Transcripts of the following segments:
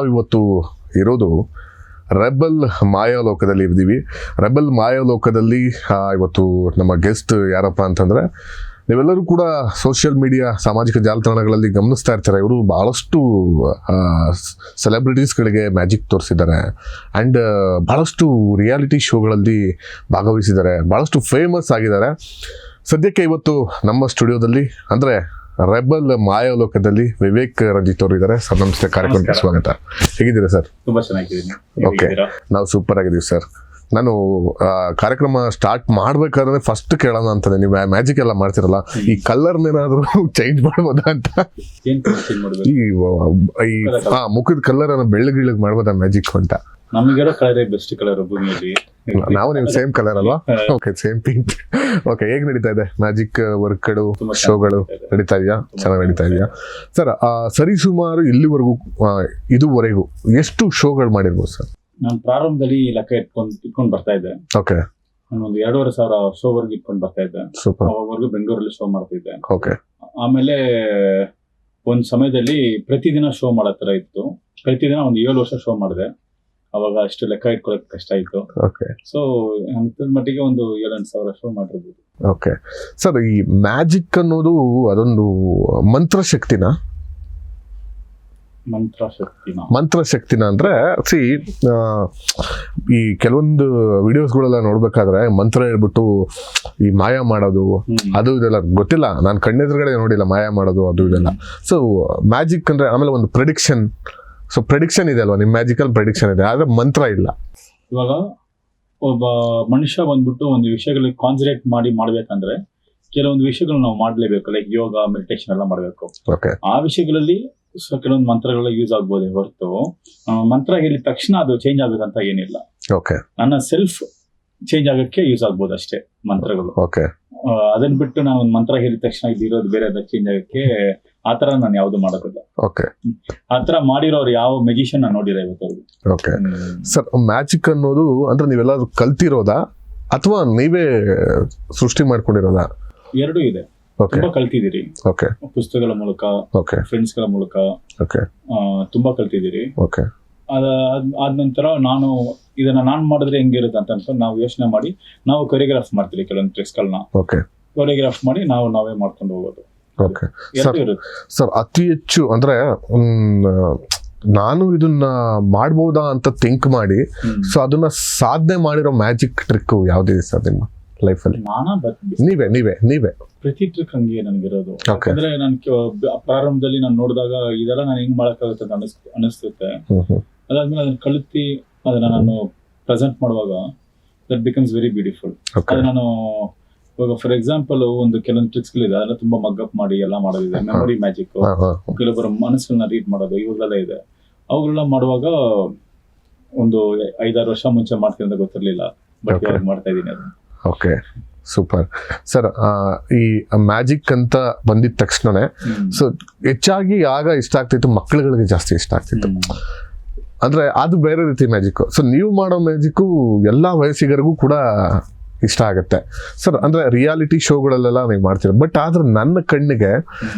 ಇವತ್ತು ಇರೋದು ರೆಬಲ್ ಮಾಯಾಲೋಕದಲ್ಲಿ ಇದ್ದೀವಿ. ರೆಬಲ್ ಮಾಯಾಲೋಕದಲ್ಲಿ ಇವತ್ತು ನಮ್ಮ ಗೆಸ್ಟ್ ಯಾರಪ್ಪ ಅಂತಂದರೆ, ನೀವೆಲ್ಲರೂ ಕೂಡ ಸೋಷಿಯಲ್ ಮೀಡಿಯಾ ಸಾಮಾಜಿಕ ಜಾಲತಾಣಗಳಲ್ಲಿ ಗಮನಿಸ್ತಾ ಇರ್ತಾರೆ. ಇವರು ಭಾಳಷ್ಟು ಸೆಲೆಬ್ರಿಟೀಸ್ಗಳಿಗೆ ಮ್ಯಾಜಿಕ್ ತೋರಿಸಿದ್ದಾರೆ ಆ್ಯಂಡ್ ಭಾಳಷ್ಟು ರಿಯಾಲಿಟಿ ಶೋಗಳಲ್ಲಿ ಭಾಗವಹಿಸಿದ್ದಾರೆ, ಭಾಳಷ್ಟು ಫೇಮಸ್ ಆಗಿದ್ದಾರೆ. ಸದ್ಯಕ್ಕೆ ಇವತ್ತು ನಮ್ಮ ಸ್ಟುಡಿಯೋದಲ್ಲಿ ಅಂದರೆ ರೆಬಲ್ ಮಾಯಾಲೋಕದಲ್ಲಿ ವಿವೇಕ್ ರಂಜಿತ್ ಅವರು ಇದ್ದಾರೆ. ಸರ್ ನಮಸ್ತೆ, ಕಾರ್ಯಕ್ರಮಕ್ಕೆ ಸ್ವಾಗತ. ಹೇಗಿದ್ದೀರಾ ಸರ್? ತುಂಬಾ ಚೆನ್ನಾಗಿದ್ದೀನಿ. ಓಕೆ, ನಾವು ಸೂಪರ್ ಆಗಿದ್ದೀವಿ ಸರ್. ನಾನು ಕಾರ್ಯಕ್ರಮ ಸ್ಟಾರ್ಟ್ ಮಾಡ್ಬೇಕಾದ್ರೆ ಫಸ್ಟ್ ಕೇಳೋಣ ಅಂತಾನೆ, ನೀವು ಮ್ಯಾಜಿಕ್ ಎಲ್ಲ ಮಾಡ್ತಿರಲ್ಲ, ಈ ಕಲರ್ನೇನಾದ್ರೂ ಚೇಂಜ್ ಮಾಡ್ಬೋದಾ ಅಂತ. ಈ ಮುಖದ ಕಲರ್ ಅನ್ನ ಬೆಳ್ಳಗಿಳಗ್ ಮಾಡ್ಬೋದಾ ಮ್ಯಾಜಿಕ್ ಅಂತ? ನಮಗಿರೋ ಕಲರ್ ಬೆಸ್ಟ್ ಕಲರ್ ಭೂಮಿಯಲ್ಲಿ. ನಾವು ನೀವು ಸೇಮ್ ಕಲರ್ ಅಲ್ವಾ? Okay, same pink. ಓಕೆ, ಹೇಗ್ ನಡೀತಾ ಇದೆ ಮ್ಯಾಜಿಕ್ ವರ್ಕ್ಗಳು, ಶೋಗಳು ನಡೀತಾ ಇದೆಯಾ? ಚೆನ್ನಾಗಿ ನಡೀತಾ ಇದೆಯಾ ಸರ್? ಸರಿಸುಮಾರು ಇದುವರೆಗೂ ಎಷ್ಟು ಶೋಗಳು ಮಾಡಿರ್ಬೋದು ಸರ್? ನಾನು ಪ್ರಾರಂಭದಲ್ಲಿ ಲೆಕ್ಕ ಇಟ್ಕೊಂಡು ಬರ್ತಾ ಇದ್ದೆ. ಓಕೆ, ನಾನು ಒಂದು 2,500 ಶೋ ವರ್ಗು ಇಟ್ಕೊಂಡು ಬರ್ತಾ ಇದ್ದೆ. ಸೂಪರ್. ಅವಾಗವರೆಗೂ ಬೆಂಗಳೂರಲ್ಲಿ ಶೋ ಮಾಡ್ತಿದ್ದೆ. ಓಕೆ. ಆಮೇಲೆ ಒಂದ್ ಸಮಯದಲ್ಲಿ ಪ್ರತಿದಿನ ಶೋ ಮಾಡೋ ತರ ಇತ್ತು. ಪ್ರತಿದಿನ ಒಂದು 7 ವರ್ಷ ಶೋ ಮಾಡಿದೆ. ಅವಾಗ ಅಷ್ಟು ಲೆಕ್ಕ ಇಟ್ಕೊಳ್ಳೋಕೆ ಕಷ್ಟ ಇತ್ತು. ಓಕೆ. ಸೊ ಅಂತದ ಮಟ್ಟಿಗೆ ಒಂದು 7-8 ಸಾವಿರ ಶೋ ಮಾಡಿರ್ಬೋದು. ಓಕೆ ಸರ್, ಈ ಮ್ಯಾಜಿಕ್ ಅನ್ನೋದು ಅದೊಂದು ಮಂತ್ರಶಕ್ತಿನ ಅಂದ್ರೆ ಈ ಕೆಲವೊಂದು ವಿಡಿಯೋಸ್ಗಳೆಲ್ಲ ನೋಡ್ಬೇಕಾದ್ರೆ ಮಂತ್ರ ಹೇಳ್ಬಿಟ್ಟು ಈ ಮಾಯ ಮಾಡೋದು ಅದು ಇದೆಲ್ಲ ಗೊತ್ತಿಲ್ಲ, ನಾನು ಕಣ್ಣೆದುರುಗಡೆ ನೋಡಿಲ್ಲ ಮಾಯ ಮಾಡೋದು ಅದು ಇದೆಲ್ಲ. ಸೊ ಮ್ಯಾಜಿಕ್ ಅಂದ್ರೆ ಆಮೇಲೆ ಒಂದು ಪ್ರೆಡಿಕ್ಷನ್. ಸೊ ಪ್ರೆಡಿಕ್ಷನ್ ಇದೆ ಅಲ್ವಾ, ನಿಮ್ ಮ್ಯಾಜಿಕಲ್ ಪ್ರೆಡಿಕ್ಷನ್ ಇದೆ, ಆದ್ರೆ ಮಂತ್ರ ಇಲ್ಲ. ಇವಾಗ ಒಬ್ಬ ಮನುಷ್ಯ ಬಂದ್ಬಿಟ್ಟು ಒಂದು ವಿಷಯಗಳಿಗೆ ಕಾನ್ಸಂಟ್ರೇಟ್ ಮಾಡ್ಬೇಕಂದ್ರೆ ಕೆಲವೊಂದು ವಿಷಯಗಳು ನಾವು ಮಾಡ್ಲೇಬೇಕು. ಲೈಕ್ ಯೋಗ, ಮೆಡಿಟೇಷನ್ ಎಲ್ಲ ಮಾಡ್ಬೇಕು. ಆ ವಿಷಯಗಳಲ್ಲಿ ಕೆಲವೊಂದು ಮಂತ್ರಗಳೆಲ್ಲ ಯೂಸ್ ಆಗ್ಬೋದೇ ಹೊರತು ಮಂತ್ರ ಹೇಳಿದ ತಕ್ಷಣ ಅದು ಚೇಂಜ್ ಆಗ್ಬೇಕಂತ ಏನಿಲ್ಲ. ನನ್ನ ಸೆಲ್ಫ್ ಚೇಂಜ್ ಆಗಕ್ಕೆ ಯೂಸ್ ಆಗ್ಬೋದು ಅಷ್ಟೇ ಮಂತ್ರಗಳು. ಅದನ್ನ ಬಿಟ್ಟು ನಾನು ಒಂದು ಮಂತ್ರ ಹೇಳಿದ ತಕ್ಷಣ ಇದಿರೋದು ಬೇರೆ ಚೇಂಜ್ ಆಗಕ್ಕೆ ಆತರ ನಾನು ಯಾವ್ದು ಮಾಡೋದಿಲ್ಲ. ಆತರ ಮಾಡಿರೋರು ಯಾವ ಮೆಜಿಷಿಯನ್ ನಾನು ನೋಡಿರ ಇವತ್ತು. ಸರ್, ಮ್ಯಾಜಿಕ್ ಅನ್ನೋದು ಅಂದ್ರೆ ನೀವೆಲ್ಲಾದ್ರೂ ಕಲ್ತಿರೋದಾ ಅಥವಾ ನೀವೇ ಸೃಷ್ಟಿ ಮಾಡ್ಕೊಂಡಿರೋದಾ? ಎರಡೂ ಇದೆ. ತುಂಬಾ ಕಲ್ತಿದ್ದೀರಿ. ಪುಸ್ತಕಗಳ ಮೂಲಕ, ಫ್ರೆಂಡ್ಸ್ ಗಳ ಮೂಲಕ ತುಂಬಾ ಕಲ್ತಿದ್ದೀರಿ. ಆದ ನಂತರ ಇದನ್ನ ನಾನು ಮಾಡಿದ್ರೆ ಹೆಂಗಿರುತ್ತೆ ಅಂತ ಅನ್ಕೊಂಡು ನಾವು ಯೋಚನೆ ಮಾಡಿ ನಾವು ಕೊರಿಯೋಗ್ರಾಫ್ ಮಾಡ್ತೀವಿ. ಕೆಲವೊಂದು ಟ್ರಿಕ್ಸ್ಗಳನ್ನ ಕೊರಿಯೋಗ್ರಾಫ್ ಮಾಡಿ ನಾವೇ ಮಾಡ್ಕೊಂಡು ಹೋಗೋದು. ಸರ್, ಅತಿ ಹೆಚ್ಚು ಅಂದ್ರೆ ನಾನು ಇದನ್ನ ಮಾಡ್ಬೋದಾ ಅಂತ ಥಿಂಕ್ ಮಾಡಿ ಸೊ ಅದನ್ನ ಸಾಧನೆ ಮಾಡಿರೋ ಮ್ಯಾಜಿಕ್ ಟ್ರಿಕ್ ಯಾವ್ದಿದೆ ಸರ್ ನಿಮ್ಮ ಲೈಫ್ ಅಲ್ಲಿ? ನೀವೇ ಪ್ರತಿ ಟ್ರಿಕ್ ಹಂಗೆ ನನಗಿರೋದು. ಯಾಕಂದ್ರೆ ನಾನು ಪ್ರಾರಂಭದಲ್ಲಿ ನಾನು ನೋಡಿದಾಗ ಇದೆಲ್ಲ ನಾನು ಹೆಂಗ್ ಮಾಡಕ್ಕಾಗುತ್ತೆ ಅಂತ ಅನಿಸ್ತುತ್ತೆ. ಅದಾದ್ಮೇಲೆ ಅದನ್ನ ಕಲಿತಿ ಅದನ್ನ ನಾನು ಪ್ರೆಸೆಂಟ್ ಮಾಡುವಾಗ ದಟ್ ಬಿಕಮ್ಸ್ ವೆರಿ ಬ್ಯೂಟಿಫುಲ್. ಅದು ನಾನು ಇವಾಗ ಫಾರ್ ಎಕ್ಸಾಂಪಲ್ ಒಂದು ಕೆಲವೊಂದು ಟ್ರಿಕ್ಸ್ಗಳಿದೆ, ಅದೆಲ್ಲ ತುಂಬಾ ಮಗ್ಗಪ್ ಮಾಡಿ ಎಲ್ಲ ಮಾಡೋದಿದೆ. ಮೆಮೊರಿ ಮ್ಯಾಜಿಕ್, ಕೆಲವೊಬ್ಬರ ಮನಸ್ಸನ್ನ ರೀಡ್ ಮಾಡೋದು, ಇವಾಗೆಲ್ಲ ಇದೆ. ಅವುಗಳೆಲ್ಲ ಮಾಡುವಾಗ ಒಂದು 5-6 ವರ್ಷ ಮುಂಚೆ ಮಾಡ್ತೀನಿ ಅಂತ ಗೊತ್ತಿರ್ಲಿಲ್ಲ, ಬಟ್ ಇವಾಗ ಮಾಡ್ತಾ ಇದ್ದೀನಿ ಅದನ್ನ. Okay, super. ಸರ್, ಈ ಮ್ಯಾಜಿಕ್ ಅಂತ ಬಂದಿದ ತಕ್ಷಣನೇ ಸೊ ಹೆಚ್ಚಾಗಿ ಆಗ ಇಷ್ಟ ಆಗ್ತಿತ್ತು, ಮಕ್ಕಳುಗಳಿಗೆ ಜಾಸ್ತಿ ಇಷ್ಟ ಆಗ್ತಿತ್ತು. ಅಂದ್ರೆ ಅದು ಬೇರೆ ರೀತಿ ಮ್ಯಾಜಿಕ್. ಸೊ ನೀವು ಮಾಡೋ ಮ್ಯಾಜಿಕ್ಕು ಎಲ್ಲಾ ವಯಸ್ಸಿಗರಿಗೂ ಕೂಡ ಇಷ್ಟ ಆಗತ್ತೆ ಸರ್. ಅಂದ್ರೆ ರಿಯಾಲಿಟಿ ಶೋಗಳಲ್ಲೆಲ್ಲ ನೀವು ಮಾಡ್ತೀರ, ಬಟ್ ಆದ್ರೆ ನನ್ನ ಕಣ್ಣಿಗೆ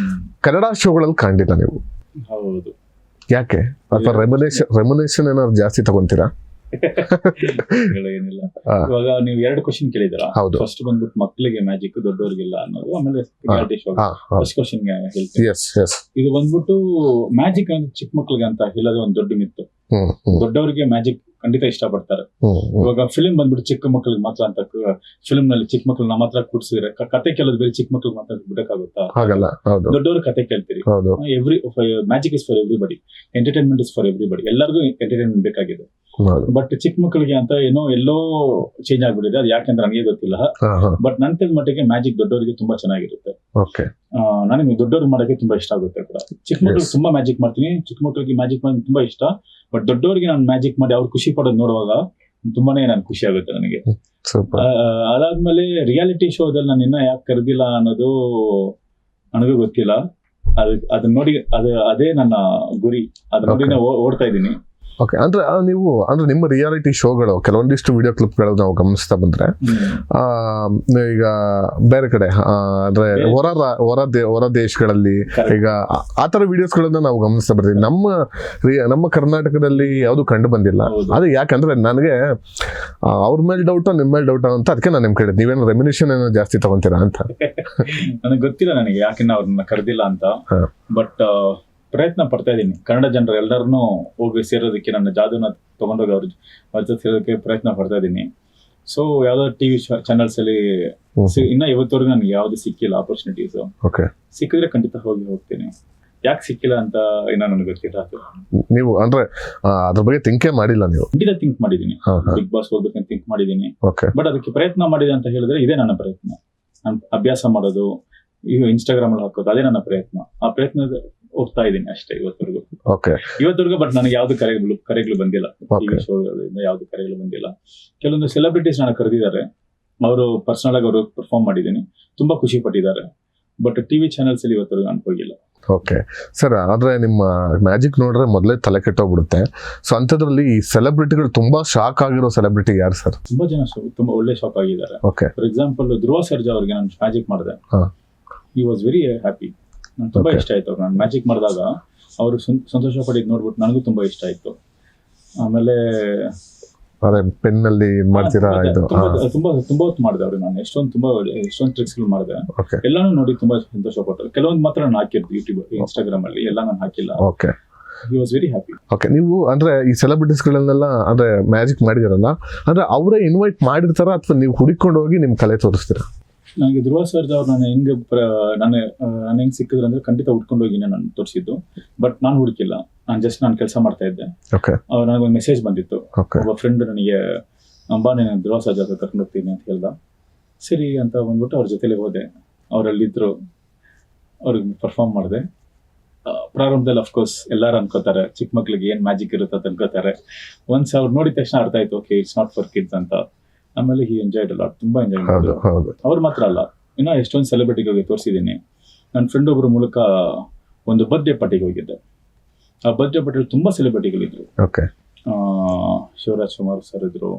ಕನ್ನಡ ಶೋಗಳಲ್ಲಿ ಕಾಣಿಲ್ಲ ನೀವು. ಹೌದು. ಯಾಕೆ? ಅಥವಾ ರೆಮ್ಯುನೇಷನ್ ಏನಾದ್ರು ಜಾಸ್ತಿ ತಗೊಂತೀರಾ? ಏನಿಲ್ಲ. ಇವಾಗ ನೀವು 2 ಕ್ವಶನ್ ಕೇಳಿದಿರಾ. ಫಸ್ಟ್ ಬಂದ್ಬಿಟ್ಟು ಮಕ್ಕಳಿಗೆ ಮ್ಯಾಜಿಕ್, ದೊಡ್ಡವರಿಗೆಲ್ಲ ಅನ್ನೋದು. ಆಮೇಲೆ ರಿಯಾಲಿಟಿ ಶೋ ಫಸ್ಟ್ ಕ್ವಶನ್ ಹೇಳ್ತೀನಿ. ಇದು ಬಂದ್ಬಿಟ್ಟು ಮ್ಯಾಜಿಕ್ ಅಂದ್ರೆ ಚಿಕ್ಕ ಮಕ್ಳಿಗೆ ಅಂತ ಹೇಳೋದು ಒಂದು ದೊಡ್ಡ ಮಿತ್ತು. ದೊಡ್ಡವರಿಗೆ ಮ್ಯಾಜಿಕ್ ಖಂಡಿತ ಇಷ್ಟಪಡ್ತಾರೆ. ಇವಾಗ ಫಿಲ್ಮ್ ಬಂದ್ಬಿಟ್ಟು ಚಿಕ್ಕ ಮಕ್ಳಿಗೆ ಮಾತ್ರ ಅಂತ ಫಿಲ್ಮ್ ನಲ್ಲಿ ಚಿಕ್ಕ ಮಕ್ಳನ್ನ ಮಾತ್ರ ಕೂಡ್ಸಿದ್ರೆ ಕತೆ ಕೇಳೋದು ಬೇರೆ, ಚಿಕ್ಕ ಮಕ್ಳಿಗೆ ಮಾತ್ರ ಬಿಡಕ್ಕಾಗುತ್ತಾ? ದೊಡ್ಡವರು ಕತೆ ಕೇಳ್ತೀರಿ. Magic is for everybody, entertainment is for everybody. ಎಲ್ಲರಿಗೂ ಎಂಟರ್ಟೈನ್ಮೆಂಟ್ ಬೇಕಾಗಿದೆ. ಬಟ್ ಚಿಕ್ಕ ಮಕ್ಕಳಿಗೆ ಅಂತ ಎಲ್ಲೋ ಚೇಂಜ್ ಆಗ್ಬಿಟ್ಟಿದೆ. ಅದು ಯಾಕೆಂದ್ರೆ ನನಗೆ ಗೊತ್ತಿಲ್ಲ. ಬಟ್ ನನ್ನ ತಿಳಿದ ಮಟ್ಟಿಗೆ ಮ್ಯಾಜಿಕ್ ದೊಡ್ಡವರಿಗೆ ತುಂಬಾ ಚೆನ್ನಾಗಿರುತ್ತೆ. ನನಗೆ ದೊಡ್ಡವ್ರಿಗೆ ಮಾಡೋಕೆ ತುಂಬಾ ಇಷ್ಟ ಆಗುತ್ತೆ ಕೂಡ. ಚಿಕ್ಕ ಮಕ್ಳಿಗೆ ತುಂಬಾ ಮ್ಯಾಜಿಕ್ ಮಾಡ್ತೀನಿ, ಚಿಕ್ಕ ಮಕ್ಳಿಗೆ ಮ್ಯಾಜಿಕ್ ಮಾಡೋದು ತುಂಬಾ ಇಷ್ಟ. ಬಟ್ ದೊಡ್ಡವರಿಗೆ ನಾನು ಮ್ಯಾಜಿಕ್ ಮಾಡಿ ಅವ್ರು ಖುಷಿ ಪಡೋದು ನೋಡುವಾಗ ತುಂಬಾನೇ ನನ್ ಖುಷಿ ಆಗುತ್ತೆ ನನಗೆ. ಅದಾದ್ಮೇಲೆ ರಿಯಾಲಿಟಿ ಶೋದಲ್ಲಿ ನಾನು ಇನ್ನ ಯಾಕೆ ಕರೆದಿಲ್ಲ ಅನ್ನೋದು ನನಗೂ ಗೊತ್ತಿಲ್ಲ. ಅದನ್ನ ನೋಡಿ ಅದೇ ನನ್ನ ಗುರಿ. ಅದ್ ನೋಡಿ ಓಡ್ತಾ ಇದ್ದೀನಿ. ಓಕೆ, ಅಂದ್ರೆ ನೀವು ಅಂದ್ರೆ ನಿಮ್ಮ ರಿಯಾಲಿಟಿ ಶೋಗಳು ಕೆಲವೊಂದಿಷ್ಟು ವಿಡಿಯೋ ಕ್ಲಿಪ್ಗಳು ನಾವು ಗಮನಿಸ್ತಾ ಬಂದ್ರೆ ಈಗ ಬೇರೆ ಕಡೆ ಅಂದ್ರೆ ಹೊರ ದೇಶಗಳಲ್ಲಿ ಈಗ ಆ ತರ ವಿಡಿಯೋಸ್ಗಳನ್ನ ನಾವು ಗಮನಿಸ್ತಾ ಬರ್ತೀವಿ. ನಮ್ಮ ಕರ್ನಾಟಕದಲ್ಲಿ ಯಾವುದು ಕಂಡು ಬಂದಿಲ್ಲ. ಅದು ಯಾಕಂದ್ರೆ ನನಗೆ ಅವ್ರ ಮೇಲೆ ಡೌಟ್ ನಿಮ್ಮ ಮೇಲೆ ಡೌಟ್ ಅಂತ ಅದಕ್ಕೆ ನಾನು ನಿಮ್ ಕೇಳಿದೆ, ನೀವೇನು ರೆಮ್ಯುನೇಷನ್ ಏನೋ ಜಾಸ್ತಿ ತಗೊಂತೀರಾ ಅಂತ. ನನಗೆ ಗೊತ್ತಿಲ್ಲ ನನಗೆ ಯಾಕೆ ಅವ್ರನ್ನ ಕರೆದಿಲ್ಲ ಅಂತ. ಬಟ್ ಪ್ರಯತ್ನ ಪಡ್ತಾ ಇದ್ದೀನಿ ಕನ್ನಡ ಜನರು ಎಲ್ಲರನ್ನೂ ಹೋಗಿ ಸೇರೋದಕ್ಕೆ, ನನ್ನ ಜಾದೂನ ತಗೊಂಡೋಗಿ ಅವ್ರ ಜೊತೆ ಸೇರೋದಕ್ಕೆ ಪ್ರಯತ್ನ ಪಡ್ತಾ ಇದ್ದೀನಿ. ಸೊ ಯಾವ್ದಾದ್ರು ಟಿವಿ ಚಾನಲ್ಸ್ ಅಲ್ಲಿ ಇನ್ನ ಇವತ್ತವರೆಗೂ ನನಗೆ ಯಾವ್ದು ಸಿಕ್ಕಿಲ್ಲ ಆಪರ್ಚುನಿಟೀಸ್. ಸಿಕ್ಕಿದ್ರೆ ಖಂಡಿತ ಹೋಗ್ತೀನಿ. ಯಾಕೆ ಸಿಕ್ಕಿಲ್ಲ ಅಂತ ಇನ್ನೂ ನನಗೆ ಗೊತ್ತಿಲ್ಲ. ನೀವು ಅಂದ್ರೆ ಅದ್ರ ಬಗ್ಗೆ ಥಿಂಕೇ ಮಾಡಿಲ್ಲ ನೀವು? ಖಂಡಿತ ಥಿಂಕ್ ಮಾಡಿದ್ದೀನಿ, ಬಿಗ್ ಬಾಸ್ ಹೋಗ್ಬೇಕಂತ ಥಿಂಕ್ ಮಾಡಿದ್ದೀನಿ. ಬಟ್ ಅದಕ್ಕೆ ಪ್ರಯತ್ನ ಮಾಡಿದೆ ಅಂತ ಹೇಳಿದ್ರೆ ಇದೇ ನನ್ನ ಪ್ರಯತ್ನ. ನಾನು ಅಭ್ಯಾಸ ಮಾಡೋದು, ಈಗ ಇನ್ಸ್ಟಾಗ್ರಾಮ್ ಅಲ್ಲಿ ಹಾಕೋದು, ಅದೇ ನನ್ನ ಪ್ರಯತ್ನ. ಆ ಪ್ರಯತ್ನ ಹೋಗ್ತಾ ಇದ್ದೀನಿ ಅಷ್ಟೇ ಇವತ್ತವರೆಗೂ. ಬಟ್ ನನಗೆ ಯಾವ್ದು ಕರೆಗಳು ಬಂದಿಲ್ಲ, ಟಿವಿ ಶೋಗಳಿಂದ ಯಾವ್ದು ಕರೆಗಳು ಬಂದಿಲ್ಲ. ಕೆಲವೊಂದು ಸೆಲೆಬ್ರಿಟೀಸ್ ನಾನು ಕರೆದಿದ್ದಾರೆ, ಅವರು ಪರ್ಸನಲ್ ಆಗಿ ಅವರು ಪರ್ಫಾರ್ಮ್ ಮಾಡಿದ್ದೀನಿ, ತುಂಬಾ ಖುಷಿ ಪಟ್ಟಿದ್ದಾರೆ. ಬಟ್ ಟಿವಿ ಚಾನೆಲ್ಸ್ ಅಲ್ಲಿ ಇವತ್ತವರೆಗೂ ನಾನು ಹೋಗಿಲ್ಲ. ಓಕೆ ಸರ್, ಆದ್ರೆ ನಿಮ್ಮ ಮ್ಯಾಜಿಕ್ ನೋಡ್ರೆ ಮೊದಲೇ ತಲೆ ಕೆಟ್ಟೋಗ್ಬಿಡುತ್ತೆ. ಸೊ ಅಂಥದ್ರಲ್ಲಿ ಈ ಸೆಲೆಬ್ರಿಟಿಗಳು ತುಂಬಾ ಶಾಕ್ ಆಗಿರೋ ಸೆಲೆಬ್ರಿಟಿ ಯಾರು ಸರ್? ತುಂಬಾ ಜನ ತುಂಬಾ ಒಳ್ಳೆ ಶಾಕ್ ಆಗಿದ್ದಾರೆ. ಫಾರ್ ಎಕ್ಸಾಂಪಲ್ ಧ್ರುವ ಸರ್ಜಾ ಅವ್ರಿಗೆ ನಾನು ಮ್ಯಾಜಿಕ್ ಮಾಡಿದೆ. He was very happy. ನಂಗೆ ತುಂಬಾ ಇಷ್ಟ ಆಯ್ತು ಅವ್ರು. ನಾನು ಮ್ಯಾಜಿಕ್ ಮಾಡಿದಾಗ ಅವರು ಸಂತೋಷ ಪಟ್ಟಿದ್ದು ನೋಡ್ಬಿಟ್ಟು ನನಗೂ ತುಂಬಾ ಇಷ್ಟ ಆಯ್ತು. ಆಮೇಲೆ ಅದೇ ಪೆನ್ನಲ್ಲಿ ಮಾಡ್ತೀರಾ? ತುಂಬಾ ಹೊತ್ತು ಮಾಡಿದೆ ಅವ್ರಿಗೆ ನಾನು. ಎಷ್ಟೊಂದು ಟ್ರಿಕ್ಸ್ ಗಳು ಮಾಡಿದೆ. ಎಲ್ಲಾನು ನೋಡಿ ತುಂಬಾ ಸಂತೋಷ ಪಟ್ಟರು. ಕೆಲವೊಂದು ಮಾತ್ರ ನಾನು ಹಾಕಿರ್ತೀನಿ ಯೂಟ್ಯೂಬ್, ಇನ್ಸ್ಟಾಗ್ರಾಮ್ ಅಲ್ಲಿ, ಎಲ್ಲ ನಾನು ಹಾಕಿಲ್ಲ. He was very happy. Okay, ನೀವು ಅಂದ್ರೆ ಈ ಸೆಲೆಬ್ರಿಟೀಸ್ ಗಳನ್ನೆಲ್ಲ ಅಂದ್ರೆ ಮ್ಯಾಜಿಕ್ ಮಾಡಿದಿರಲ್ಲ, ಅಂದ್ರೆ ಅವರೇ ಇನ್ವೈಟ್ ಮಾಡಿರ್ತಾರ ಅಥವಾ ನೀವು ಹುಡುಕೊಂಡು ಹೋಗಿ ನಿಮ್ ಕಲೆ ತೋರಿಸ್ತೀರಾ? ನನಗೆ ಧ್ರುವ ಸರ್ಜಾ ಅವ್ರು ನಾನು ಹೆಂಗ್ ಸಿಕ್ಕಿದ್ರು ಅಂದ್ರೆ ಖಂಡಿತ ಹುಡ್ಕೊಂಡು ಹೋಗಿ ನಾನು ತೋರಿಸಿದ್ದು. ಬಟ್ ನಾನು ಹುಡುಕಿಲ್ಲ, ನಾನು ಕೆಲಸ ಮಾಡ್ತಾ ಇದ್ದೆ. ನನಗೊಂದು ಮೆಸೇಜ್ ಬಂದಿತ್ತು, ಒಬ್ಬ ಫ್ರೆಂಡ್ ನನಗೆ ಅಂಬಾ ನಾನು ಧ್ರುವ ಸರ್ಜಾ ಕರ್ಕೊಂಡು ಹೋಗ್ತೀನಿ ಅಂತ ಹೇಳ್ದ. ಸರಿ ಅಂತ ಬಂದ್ಬಿಟ್ಟು ಅವ್ರ ಜೊತೆಲಿ ಹೋದೆ. ಅವರಲ್ಲಿದ್ರು, ಅವ್ರಿಗೆ ಪರ್ಫಾರ್ಮ್ ಮಾಡಿದೆ. ಪ್ರಾರಂಭದಲ್ಲಿ ಅಫ್ಕೋರ್ಸ್ ಎಲ್ಲಾರು ಅನ್ಕೋತಾರೆ ಚಿಕ್ಕ ಮಕ್ಳಿಗೆ ಏನ್ ಮ್ಯಾಜಿಕ್ ಇರುತ್ತೆ ಅಂತ ಅನ್ಕೋತಾರೆ. ಒನ್ಸ್ ಅವ್ರು ನೋಡಿದ ತಕ್ಷಣ ಅರ್ಥ ಆಯ್ತು, okay it's not for kids ಅಂತ. ಆಮೇಲೆ ಹಿ ಎಂಜಾಯ್ಡ್ ಅಲ್ಲ, ತುಂಬಾ ಎಂಜಾಯ್ ಮಾಡಿದ್ರು. ಅವ್ರು ಮಾತ್ರ ಅಲ್ಲ, ಇನ್ನ ಎಷ್ಟೊಂದು ಸೆಲೆಬ್ರಿಟಿಗಳಿಗೆ ತೋರಿಸಿದ್ದೀನಿ. ನನ್ನ ಫ್ರೆಂಡ್ ಒಬ್ರು ಮೂಲಕ ಒಂದು ಬರ್ತ್ಡೇ ಪಾರ್ಟಿಗೆ ಹೋಗಿದ್ದೆ. ಆ ಬರ್ತ್ಡೇ ಪಾರ್ಟಿಯಲ್ಲಿ ತುಂಬಾ ಸೆಲೆಬ್ರಿಟಿಗಳಿದ್ರು. ಶಿವರಾಜ್ ಕುಮಾರ್ ಸರ್ ಇದ್ರು,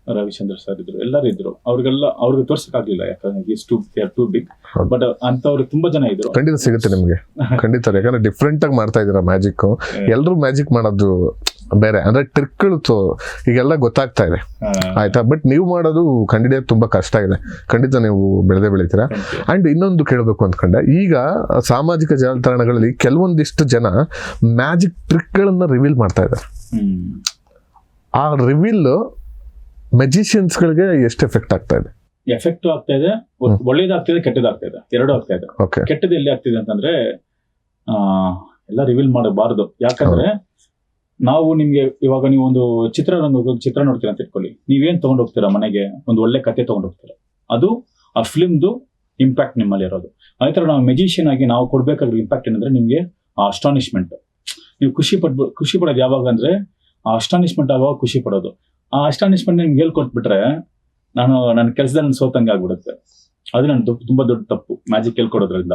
ರವಿಚಂದ್ರ ಸರ್ ಇದ್ರು, ಎಲ್ಲರೂ ಇದ್ರು. ಅವ್ರಿಗೆ ತೋರ್ಸಕ್ ಆಗ್ಲಿಲ್ಲ, ಯಾಕಂದ್ರೆ ಟೂ ಬಿಗ್. ಬಟ್ ಅಂತವ್ರು ತುಂಬಾ ಜನ ಇದ್ರು. ಖಂಡಿತ ಸಿಗುತ್ತೆ ನಿಮ್ಗೆ, ಖಂಡಿತ. ಯಾಕಂದ್ರೆ ಡಿಫ್ರೆಂಟ್ ಆಗಿ ಮಾಡ್ತಾ ಇದೀರ ಮ್ಯಾಜಿಕ್. ಎಲ್ರು ಮ್ಯಾಜಿಕ್ ಮಾಡೋದು ಬೇರೆ, ಅಂದ್ರೆ ಟ್ರಿಕ್ಗಳು ಈಗೆಲ್ಲ ಗೊತ್ತಾಗ್ತಾ ಇದೆ, ಆಯ್ತಾ? ಬಟ್ ನೀವು ಮಾಡೋದು ಖಂಡಿತ ತುಂಬಾ ಕಷ್ಟ ಇದೆ. ಖಂಡಿತ ನೀವು ಬೆಳಿತೀರಾ. ಅಂಡ್ ಇನ್ನೊಂದು ಕೇಳಬೇಕು ಅಂದ್ಕೊಂಡೆ, ಈಗ ಸಾಮಾಜಿಕ ಜಾಲತಾಣಗಳಲ್ಲಿ ಕೆಲವೊಂದಿಷ್ಟು ಜನ ಮ್ಯಾಜಿಕ್ ಟ್ರಿಕ್ಗಳನ್ನ ರಿವೀಲ್ ಮಾಡ್ತಾ ಇದ್ದಾರೆ. ಆ ರಿವೀಲ್ ಮೆಜಿಷಿಯನ್ಸ್ ಗಳಿಗೆ ಎಷ್ಟು ಎಫೆಕ್ಟ್ ಆಗ್ತಾ ಇದೆ? ಎಫೆಕ್ಟ್ ಆಗ್ತಾ ಇದೆ, ಒಳ್ಳೇದಾಗ್ತಿದೆ, ಕೆಟ್ಟದಾಗ್ತಾ ಇದೆ, ಎರಡೂ ಆಗ್ತಾ ಇದೆ. ಕೆಟ್ಟದ್ದು ಎಲ್ಲಿ ಆಗ್ತಿದೆ ಅಂತಂದ್ರೆ ಎಲ್ಲ ರಿವೀಲ್ ಮಾಡಬಾರ್ದು. ಯಾಕಂದ್ರೆ ನಾವು ನಿಮ್ಗೆ ಇವಾಗ ನೀವು ಒಂದು ಚಿತ್ರ ನೋಡ್ತೀರಾ ಅಂತ ಇಟ್ಕೊಳ್ಳಿ. ನೀವೇನ್ ತಗೊಂಡ್ ಹೋಗ್ತೀರಾ ಮನೆಗೆ? ಒಂದು ಒಳ್ಳೆ ಕತೆ ತಗೊಂಡ್ ಹೋಗ್ತೀರಾ. ಅದು ಆ ಫಿಲ್ಮ್ದು ಇಂಪ್ಯಾಕ್ಟ್ ನಿಮ್ಮಲ್ಲಿ ಇರೋದು. ಅದೇ ತರ ನಾವು ಮೆಜಿಷಿಯನ್ ಆಗಿ ನಾವು ಕೊಡ್ಬೇಕಾಗಿರೋ ಇಂಪ್ಯಾಕ್ಟ್ ಏನಂದ್ರೆ ನಿಮ್ಗೆ ಆ ಅಸ್ಟಾನಿಶ್ಮೆಂಟ್. ನೀವು ಖುಷಿ ಪಡೋದು ಯಾವಾಗ ಅಂದ್ರೆ ಆ ಅಸ್ಟಾನಿಶ್ಮೆಂಟ್ ಆಗುವಾಗ ಖುಷಿ ಪಡೋದು. ಆ ಅಸ್ಟಾನಿಶ್ಮೆಂಟ್ ನಿಮ್ಗೆ ಹೇಳ್ಕೊಟ್ಬಿಟ್ರೆ ನನ್ನ ಕೆಲಸದಲ್ಲಿ ಸೋತಂಗೆ ಆಗ್ಬಿಡುತ್ತೆ. ಅದು ನನ್ ತುಂಬಾ ದೊಡ್ಡ ತಪ್ಪು ಮ್ಯಾಜಿಕ್ ಹೇಳ್ಕೊಡೋದ್ರಿಂದ.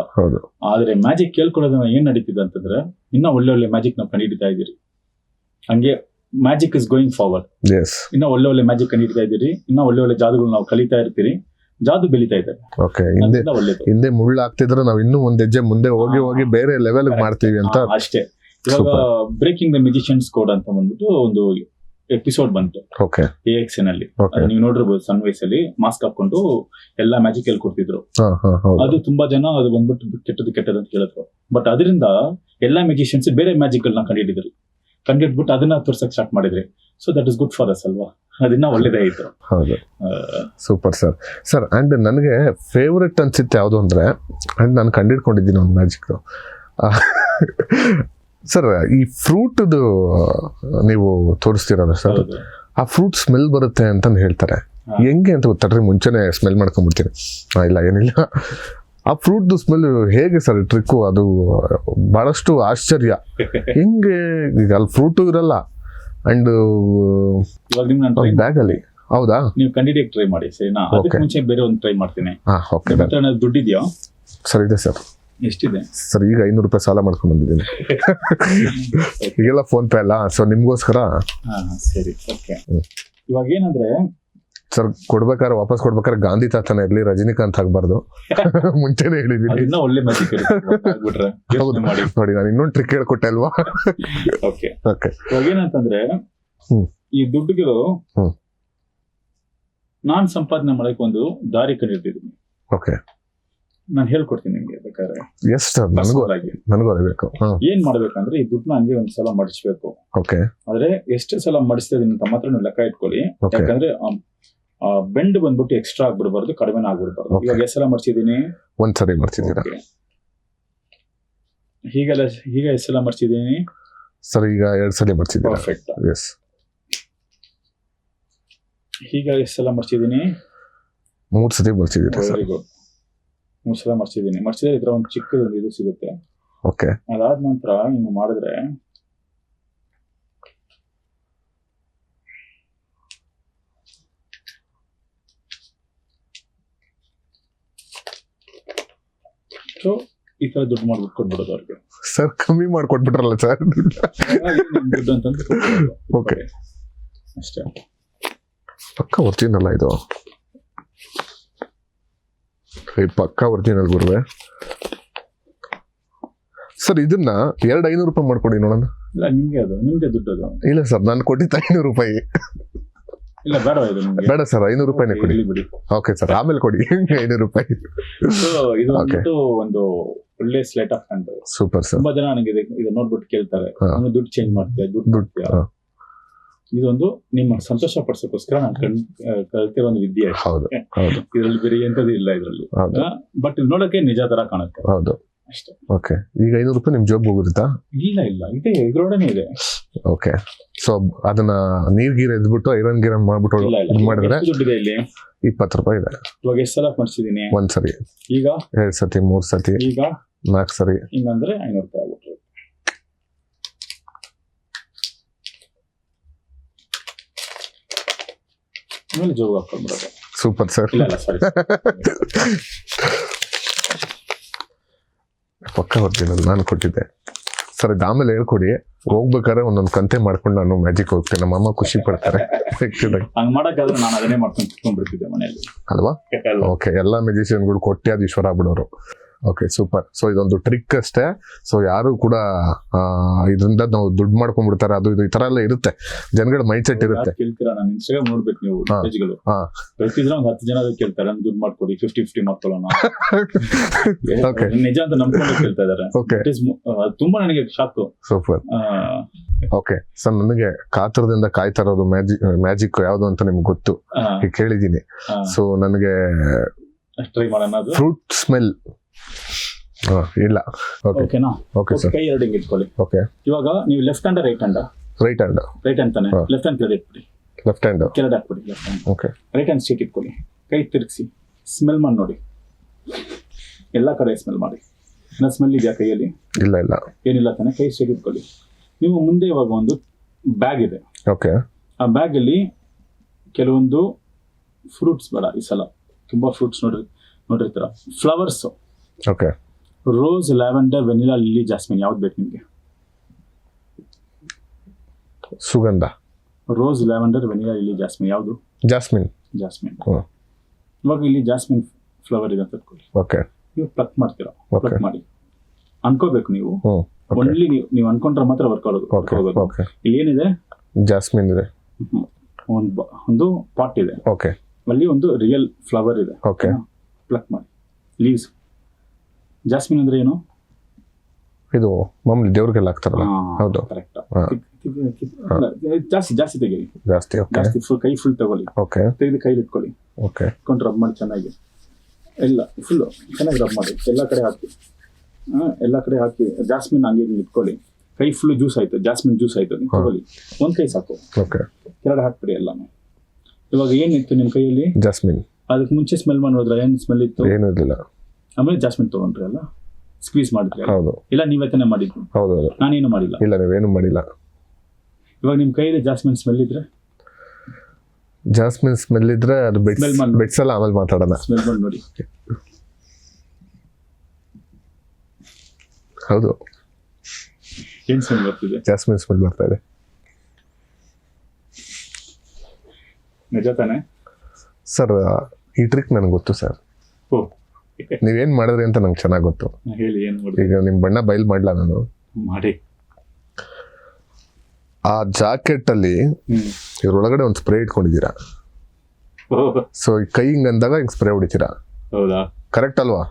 ಆದ್ರೆ ಮ್ಯಾಜಿಕ್ ಹೇಳ್ಕೊಡೋದ್ರಿಂದ ಏನ್ ನಡೀತಿದೆ ಅಂತಂದ್ರೆ ಇನ್ನ ಒಳ್ಳೆ ಮ್ಯಾಜಿಕ್ ನಾವು ಕಂಡುಹಿಡಿತಾ ಇದೀರಿ. ಹಂಗೆ ಮ್ಯಾಜಿಕ್ ಇಸ್ ಗೋಯಿಂಗ್ ಫಾರ್ವರ್ಡ್. ಇನ್ನ ಒಳ್ಳೆ ಮ್ಯಾಜಿಕ್ ಕಂಡುಹಿಡಿತಾ ಇದೀರಿ. ಇನ್ನ ಒಳ್ಳೆ ಜಾದುಗಳು ನಾವು ಕಲಿತಾ ಇರ್ತೀರಿ. ಜಾದು ಬೆಳೀತಾ ಇದೆ. ಹಿಂದೆ ಮುಳ್ಳು ಆಗ್ತಿದ್ರೆ ನಾವು ಇನ್ನೂ ಒಂದ್ ಹೆಜ್ಜೆ ಮುಂದೆ ಹೋಗಿ ಬೇರೆ ಲೆವೆಲ್ ಮಾಡ್ತೀವಿ ಅಂತ ಅಷ್ಟೇ. ಇವಾಗ ಬ್ರೇಕಿಂಗ್ ದ ಮ್ಯೂಸಿಷಿಯನ್ಸ್ ಕೋಡ್ ಅಂತ ಬಂದ್ಬಿಟ್ಟು ಒಂದು ಎಪಿಸೋಡ್ ಬಂತು AXN ಅಲ್ಲಿ. ನೀವು ನೋಡಿರ್ಬೋದು, ಸನ್ ವಯಸ್ಸಲ್ಲಿ ಮಾಸ್ಕ್ ಹಾಕೊಂಡು ಎಲ್ಲಾ ಮ್ಯಾಜಿಕ್ ಹೇಳ್ಕೊಡ್ತಿದ್ರು. ಅದು ತುಂಬಾ ಜನ ಅದು ಬಂದ್ಬಿಟ್ಟು ಕೆಟ್ಟದ್ದು ಅಂತ ಹೇಳಿದ್ರು. ಬಟ್ ಅದರಿಂದ ಎಲ್ಲಾ ಮ್ಯೂಸಿಷಿಯನ್ಸ್ ಬೇರೆ ಮ್ಯಾಜಿಕ್ ಗಳನ್ನ ಕಂಡಿಡ್ಬಿಟ್ಟು ಅದನ್ನ ತೋರ್ಸಕ್ ಸ್ಟಾರ್ಟ್ ಮಾಡಿದ್ರಿ. So that is good for us ಅಲ್ವಾ? ಅದನ್ನ ಒಳ್ಳೇದೇ ಆಯ್ತು. ಹೌದು, ಸೂಪರ್ ಸರ್. ಅಂಡ್ ನನಗೆ ಫೇವ್ರೆಟ್ ಅನ್ಸಿತ್ತು ಯಾವುದು ಅಂದ್ರೆ, ಅಂಡ್ ನಾನು ಕಂಡಿಡ್ಕೊಂಡಿದ್ದೀನಿ ಒಂದು ಮ್ಯಾಜಿಕ್ ಸರ್. ಈ ಫ್ರೂಟ್ದು ನೀವು ತೋರಿಸ್ತೀರಲ್ಲ ಸರ್, ಆ ಫ್ರೂಟ್ ಸ್ಮೆಲ್ ಬರುತ್ತೆ ಅಂತ ಹೇಳ್ತಾರೆ. ಹೆಂಗೆ ಅಂತ ಗೊತ್ತಾಡ್ರಿ? ಮುಂಚೆನೆ ಸ್ಮೆಲ್ ಮಾಡ್ಕೊಂಡ್ಬಿಡ್ತೀನಿ. ಇಲ್ಲ ಏನಿಲ್ಲ, ಆ ಫ್ರೂಟ್ ಸ್ಮೆಲ್ ಹೇಗೆ ಸರ್ ಟ್ರಿಕ್ಕು? ಅದು ಬಹಳಷ್ಟು ಆಶ್ಚರ್ಯ. ಹೆಂಗೆ? ಈಗ ಅಲ್ಲಿ ಫ್ರೂಟು ಇರಲ್ಲ ಅಂಡ್ ಬ್ಯಾಗ್ ಅಲ್ಲಿ. ಹೌದಾ? ನೀವು ಕಂಡಿಡಿಯಕ್ಕೆ ಟ್ರೈ ಮಾಡಿ. ಸರಿನಾ? ಅದಕ್ಕೆ ಮುಂಚೆ ಬೇರೆ ಒಂದು ಟ್ರೈ ಮಾಡ್ತೀನಿ. ದುಡ್ಡಿದ್ಯಾ ಸರ್? ಇದೆ ಸರ್. ಎಷ್ಟಿದೆ ಸರ್ ಈಗ 500 ರೂಪಾಯಿ ಸಾಲ ಮಾಡ್ಕೊಂಡ್ ಬಂದಿದ್ದೀನಿ. ಈಗೆಲ್ಲ ಫೋನ್ ಪೇ ಅಲ್ಲ, ಸೊ ನಿಮ್ಗೋಸ್ಕರ. ಸರಿ, ಓಕೆ. ಇವಾಗ ಏನಂದ್ರೆ ಸರ್ ಕೊಡ್ಬೇಕಾದ್ರೆ, ವಾಪಸ್ ಕೊಡ್ಬೇಕಾದ್ರೆ ಗಾಂಧಿ ತಾತನ ಇರ್ಲಿ, ರಜನಿಕಾಂತ್ ಆಗ್ಬಾರ್ದು. ಮುಂಚೆನೆ ಹೇಳಿದೀನಿ. ಅದನ್ನ ಒಳ್ಳೆ ಮ್ಯಾಜಿಕ್ ಹೌದು ನೋಡಿ, ನಾನು ಇನ್ನೊಂದು ಟ್ರಿಕ್ ಹೇಳ್ಕೊಟ್ಟೆ ಅಲ್ವಾ. ಓಕೆ ಓಕೆ, ಇವಾಗ ಏನಂತಂದ್ರೆ ಈ ದುಡ್ಡುಗಳು ನಾನ್ ಸಂಪಾದನೆ ಮಾಡಕ್ಕೆ ಒಂದು ದಾರಿ ಕಂಡಿರ್ತಿದ್ದೀನಿ. ಓಕೆ, ನಾನು ಹೇಳ್ಕೊಡ್ತೀನಿ ನಿಮ್ಗೆ ಬೇಕಾದ್ರೆ. ಎಸ್ ಸರ್, ನನಗೂ ಅದೇ ಬೇಕು. ಏನ್ ಮಾಡ್ಬೇಕಂದ್ರೆ ಈ ದುಡ್ಡನ್ನ ಹಂಗೆ ಒಂದ್ಸಲ ಮಡಿಸ್ಬೇಕು. ಓಕೆ, ಆದ್ರೆ ಎಷ್ಟು ಸಲ ಮಡಿಸ್ತಾ ಇದೀನಿ ತಮ್ಮ ಹತ್ರ ಲೆಕ್ಕ ಇಟ್ಕೊಳ್ಳಿ. ಯಾಕಂದ್ರೆ ಬೆಂಡ್ ಬಂದ್ಬಿಟ್ಟು ಎಕ್ಸ್ಟ್ರಾ ಆಗ್ಬಿಡ್ಬಾರ್ದು, ಕಡಿಮೆ ಆಗ್ಬಿಡ್ಬಾರ್ದು. ಇವಾಗ ಎಷ್ಟು ಸಲ ಮಡಿಸಿದೀನಿ? ಒಂದ್ಸರಿ ಮಡಿಸಿದ್ದೀರಾ. ಈಗ ಎಷ್ಟು ಸಲ ಮಡಿಸಿದೀನಿ ಸರ್? ಈಗ 2 ಸಲ ಮಡಿಸಿದ್ದೀರಾ. ಪರ್ಫೆಕ್ಟ್. ಎಸ್. ಈಗ ಎಷ್ಟು ಸಲ ಮಡಿಸಿದೀನಿ? 3 ಸತಿ ಮಡಿಸಿದ್ದೀರಾ. Very good. 3 ಸಲ ಮಡಿಸಿದೀನಿ. ಮಡಿಸಿದ್ರೆ ಇದ್ರ ಒಂದು ಚಿಕ್ಕದೊಂದು ಇದು ಸಿಗುತ್ತೆ. ಓಕೆ, ಅದಾದ ನಂತರ ಹಿಂಗ್ ಮಾಡಿದ್ರೆ ಈ ತರ ದುಡ್ಡು ಮಾಡ್ಬಿಟ್ಟು ಕೊಟ್ಬಿಡೋದು ಅವ್ರಿಗೆ. ಸರ್ ಕಮ್ಮಿ ಮಾಡ್ಕೊಟ್ಬಿಟ್ರಲ್ಲ ಸರ್ ದುಡ್ಡು ಅಂತಂದ್ರೆ ಓಕೆ, ಅಷ್ಟೇ. ಪಕ್ಕ ಒರಿಜಿನಲ್ ಇದು, ಪಕ್ಕ ಒರಿಜಿನಲ್ ಗುರುವೆ. ಸರ್ ಇದನ್ನ 500 ರೂಪಾಯಿ ಮಾಡ್ಕೊಡಿ ನೋಡೋಣ. ಇಲ್ಲ, ನಿಮ್ಗೆ ದುಡ್ಡು ಅದು. ಇಲ್ಲ ಸರ್, ನಾನು ಕೊಟ್ಟಿದ್ದ 500 ರೂಪಾಯಿ. ಇಲ್ಲ, ಬೇಡ ಇದು ನಿಮ್ಗೆ. ಬೇಡ ಸರ್, 500 ರೂಪಾಯಿನೇ ಕೊಡಿ. ಬಿಡಿ. ಓಕೆ ಸರ್, ಆಮೇಲೆ ಕೊಡಿ 500 ರೂಪಾಯಿ. ಇದು ಬಂದ್ಬಿಟ್ಟು ಒಂದು ಒಳ್ಳೆ slate of hand. Super sir. ತುಂಬಾ ಜನ ನನಗೆ ಇದು ನೋಡ್ಬಿಟ್ಟು ಕೇಳ್ತಾರೆ, ನಾನು ದುಡ್ಡು ಚೇಂಜ್ ಮಾಡ್ತೀಯ, ದುಡ್ಡು. ಇದೊಂದು ನಿಮ್ಮ ಸಂತೋಷ ಪಡಿಸೋಕ್ಕೋಸ್ಕರ ನಾನು ಕಲ್ತಿರೋ ಒಂದು ವಿದ್ಯೆ. ಹೌದು, ಇದ್ರಲ್ಲಿ ಬೇರೆ ಎಂತದ್ದು ಇಲ್ಲ ಇದ್ರಲ್ಲಿ. ಬಟ್ ನೋಡಕ್ಕೆ ನಿಜ ತರ ಕಾಣುತ್ತೆ. ಹೌದು ಅಷ್ಟೇ. ಓಕೆ, ಈಗ 500 ರೂಪಾಯಿ ನಿಮ್ ಜಾಬ್ ಹೋಗುತ್ತಾ? ಇಲ್ಲ, ಇದೆ, ಇದ್ರೊಡನೆ ಇದೆ. ಓಕೆ, ಸೊ ಅದನ್ನ ನೀರ್ಗೀರ್ ಎದ್ಬಿಟ್ಟು ಐರನ್ ಗೀರ್ ಮಾಡ್ಬಿಟ್ಟು ಮಾಡಿದ್ರೆ ದುಡ್ಡಿದೆ ಇಲ್ಲಿ? 20 ರೂಪಾಯಿ ಇದೆ. ಇವಾಗ ಎಷ್ಟು ಸಲ ಮಾಡಿಸಿದೀನಿ? 1 ಸರಿ. ಈಗ 2 ಸತಿ, 3 ಸತಿ, ಈಗ 4 ಸರಿ. ಹಿಂಗಂದ್ರೆ 500 ರೂಪಾಯಿ ಆಗ್ಬಿಟ್ರು. ಆಮೇಲೆ ಜೋಗ ಹಾಕೊಂಡ್ಬಿಡೋದು. Super sir. ಇಲ್ಲ, ಸಾರಿ. ಪಕ್ಕ ಒರಿಜಿನಲ್ ನಾನು ಕೊಟ್ಟಿದ್ದೆ ಸರ್. ಇದು ಆಮೇಲೆ ಹೇಳ್ಕೊಡಿ. ಹೋಗ್ಬೇಕಾದ್ರೆ ಒಂದೊಂದು ಕಂತೆ ಮಾಡ್ಕೊಂಡು ನಾನು ಮ್ಯಾಜಿಕ್ ಹೋಗ್ತೇನೆ. ನಮ್ಮ ಅಮ್ಮ ಖುಷಿ ಪಡ್ತಾರೆ. ಹಂಗ್ ಮಾಡಕ್ಕಾದ್ರೆ ನಾನು ಅದನ್ನೇ ಮಾಡ್ಕೊಂಡು ಕುತ್ಕೊಂಡ್ಬಿಡ್ತಿದ್ದೆ ಮನೆಯಲ್ಲಿ ಅಲ್ವಾ. ಓಕೆ, ಎಲ್ಲಾ ಮ್ಯೂಸಿಷಿಯನ್ಗಳು ಕೋಟ್ಯಾಧೀಶ್ವರ ಆಗ್ಬಿಡೋರು. Okay, super. ಸೊ ಇದೊಂದು ಟ್ರಿಕ್ ಅಷ್ಟೇ. ಸೊ ಯಾರು ಕೂಡ ಇದರಿಂದ ನಾವು ದುಡ್ಡು ಮಾಡ್ಕೊಂಡ್ಬಿಡ್ತಾರೆ, ಅದು ಇದು ಈ ತರ ಎಲ್ಲ ಇರುತ್ತೆ, ಜನಗಳ ಮೈಂಡ್ ಸೆಟ್ ಇರುತ್ತೆ. ಕೇಳ್ತೀರಾ? ನಾನು ಇನ್ಸ್ಟಾಗ್ರಾಮ್ ನೋಡ್ಬೇಕು ನೀವು ಪೇಜ್ಗಳು. ಪ್ರತಿದಿನ ಒಂದು 10 ಜನ ಕೇಳ್ತಾರೆ, ನನ್ ದುಡ್ಡು ಮಾಡ್ಕೊಡಿ, 50-50 ಮಾಡ್ಕೊಳ್ಳೋಣ. ನಿಜ ಅಂತ ನಂಬ್ಕೊಂಡು ಕೇಳ್ತಾ ಇದಾರೆ. ತುಂಬಾ ನನಗೆ ಶಾಕ್. ಸೂಪರ್. ಓಕೆ ಸರ್, ನನಗೆ ಕಾತರದಿಂದ ಕಾಯ್ತಾ ಇರೋದು ಮ್ಯಾಜಿಕ್ ಯಾವ್ದು ಅಂತ ನಿಮ್ಗೆ ಗೊತ್ತು, ಕೇಳಿದೀನಿ. ಸೊ ನನಗೆ ಟ್ರೈ ಮಾಡೋಣ. ಫ್ರೂಟ್ ಸ್ಮೆಲ್ ಇಲ್ಲ. ಓಕೆನಾ? Okay sir. ಕೈ ಎರಡು ಹಿಂಗೆ ಇಟ್ಕೊಳ್ಳಿ. ಓಕೆ, ಇವಾಗ ನೀವು left hand right hand? Right hand. Right hand ತಾನೆ? ಲೆಫ್ಟ್ ಹ್ಯಾಂಡ್ ಕೆಳಗೆ ಇಟ್ಬಿಡಿ. ಲೆಫ್ಟ್ ಹ್ಯಾಂಡ್ ಕೆಳಗೆ ಹಾಕ್ಬಿಡಿ. Left hand. Okay. Right hand straight ಇಟ್ಕೊಳ್ಳಿ. ಕೈ ತಿರುಗಿಸಿ ಸ್ಮೆಲ್ ಮಾಡಿ ನೋಡಿ. ಎಲ್ಲಾ ಕಡೆ ಸ್ಮೆಲ್ ಮಾಡಿ. ಸ್ಮೆಲ್ ಇದೆಯಾ ಕೈಯಲ್ಲಿ? ಇಲ್ಲ, ಏನಿಲ್ಲ ತಾನೆ? ಕೈ ಸ್ಟ್ರೇಟ್ ಇಟ್ಕೊಳ್ಳಿ. ನೀವು ಮುಂದೆ ಇವಾಗ ಒಂದು ಬ್ಯಾಗ್ ಇದೆ. ಓಕೆ. ಆ ಬ್ಯಾಗ್ ಅಲ್ಲಿ ಕೆಲವೊಂದು ಫ್ರೂಟ್ಸ್, ಬೇಡ ಈ ಸಲ ತುಂಬಾ ಫ್ರೂಟ್ಸ್ ನೋಡಿರ್ತೀರ. Flowers. Okay. Rose, lavender, vanilla, lily, jasmine, ಯಾವ್ದು ಬೇಕು ನಿಮ್ಗೆ? ಸುಗಂಧ. Rose, lavender, vanilla, lily, jasmine, ಯಾವ್ದು? ಜಾಸ್ಮಿನ್. ಇವಾಗ ಇಲ್ಲಿ ಜಾಸ್ಮಿನ್ ಫ್ಲವರ್ ಇದೆ ಅಂತ ಇಟ್ಕೊಳ್ಳಿ. ಓಕೆ. ನೀವು ಪ್ಲಕ್ ಮಾಡ್ತೀರಾ. ಪ್ಲಕ್ ಮಾಡಿ ಅನ್ಕೋಬೇಕು ನೀವು. ಓನ್ಲಿ ನೀವು ಅನ್ಕೊಂಡ್ರೆ ಮಾತ್ರ ವರ್ಕ್ ಆಗೋದು. ಇಲ್ಲಿ ಏನಿದೆ? ಜಾಸ್ಮಿನ್ ಇದೆ. ಒಂದು ಪಾಟ್ ಇದೆ. ಓಕೆ. ಅಲ್ಲಿ ಒಂದು ರಿಯಲ್ ಫ್ಲವರ್ ಇದೆ. ಓಕೆ. ಪ್ಲಕ್ ಮಾಡಿ. ಲೀವ್ಸ್. ಜಾಸ್ಮಿನ್ ಅಂದ್ರೆ ಏನು? ಇದು ಮಾಮೂಲಿ ದೇವ್ರಿಗೆಲ್ಲ ಹಾಕ್ತಾರಲ್ಲ. ಹೌದು, ಕರೆಕ್ಟ್. ಜಾಸ್ತಿ ತೆಗೀರಿ. ಜಾಸ್ತಿ ಕೈ ಫುಲ್ ತಗೊಳ್ಳಿ. ಓಕೆ. ತೆಗೆದು ಕೈಲಿ ಇಟ್ಕೊಳ್ಳಿ. ಓಕೆ. ಇಟ್ಕೊಂಡು ರಬ್ ಮಾಡಿ ಚೆನ್ನಾಗಿ. ಎಲ್ಲ ಫುಲ್ ಚೆನ್ನಾಗಿ ರಬ್ ಮಾಡಿ. ಎಲ್ಲ ಕಡೆ ಹಾಕಿ ಜಾಸ್ಮಿನ್ ಹಂಗೆ ಇಟ್ಕೊಳ್ಳಿ. ಕೈ ಫುಲ್ ಜ್ಯೂಸ್ ಆಯ್ತು, ಜಾಸ್ಮಿನ್ ಜ್ಯೂಸ್ ಆಯ್ತು. ತಗೊಳ್ಳಿ. ಒಂದ್ ಕೈ ಸಾಕು. ಓಕೆ. ಕೆಳಗಡೆ ಹಾಕ್ಬಿಡಿ ಎಲ್ಲಾನು. ಇವಾಗ ಏನಿತ್ತು ನಿಮ್ ಕೈಯಲ್ಲಿ? ಜಾಸ್ಮಿನ್. ಅದಕ್ಕೆ ಮುಂಚೆ ಸ್ಮೆಲ್ ಮಾಡಿ ನೋಡಿದ್ರೆ ಏನ್ ಸ್ಮೆಲ್ ಇತ್ತು? ಏನೂ ಇರಲಿಲ್ಲ. ಆಮೇಲೆ ಜಾಸ್ಮಿನ್ ತಗೊಂಡ್ರಿ ಅಲ್ಲ, ಸ್ಕ್ವೀಸ್ ಮಾಡಿದ್ರಿ. ಹೌದು. ಇಲ್ಲ ನೀವೇ ತಾನೇ ಮಾಡಿದ್ರಿ? ಹೌದು. ನಾನೇನು ಮಾಡಿಲ್ಲ. ಇಲ್ಲ, ನೀವೇನು ಮಾಡಿಲ್ಲ. ಇವಾಗ ನಿಮ್ ಕೈಯಲ್ಲಿ ಜಾಸ್ಮಿನ್ ಸ್ಮೆಲ್ ಇದ್ರೆ? ಜಾಸ್ಮಿನ್ ಸ್ಮೆಲ್ ಇದ್ರೆ ಅದು ಬೆಡ್ಸಲ್ಲ. ಆಮೇಲೆ ಮಾತಾಡೋಣ. ಸ್ಮೆಲ್ ಮಾಡಿ ನೋಡಿ. ಹೌದು, ಏನ್ ಸ್ಮೆಲ್ ಬರ್ತಿದೆ? ಜಾಸ್ಮಿನ್ ಸ್ಮೆಲ್ ಬರ್ತಾ ಇದೆ. ನಿಜ ತಾನೆ ಸರ್ ಈ ಟ್ರಿಕ್ ನನಗೆ ಗೊತ್ತು ಸರ್. ಓ ನೀವೇನ್ ಮಾಡಿದ್ರಿ ಅಂತ ನಂಗೆ ಚೆನ್ನಾಗಿ ಗೊತ್ತು. ಹೇಳಿ, ಏನ್ ಮಾಡಿದ್ರಿ? ಈಗ ನಿಮ್ ಬಣ್ಣ ಬಯಲ್ ಮಾಡ್ಲಾ ನಾನು? ಮಾಡಿ. ಆ ಜಾಕೆಟ್ ಅಲ್ಲಿ ಇದ್ರೊಳಗಡೆ ಒಂದು ಸ್ಪ್ರೇ ಇಟ್ಕೊಂಡಿದ್ದೀರಾ. ಸೊ ಈ ಕೈ ಹಿಂಗ್ ಅಂದಾಗ ಹಿಂಗ್ ಸ್ಪ್ರೇ ಹೊಡಿತೀರಾ. ಹೌದಾ? ಕರೆಕ್ಟ್ ಅಲ್ವಾ?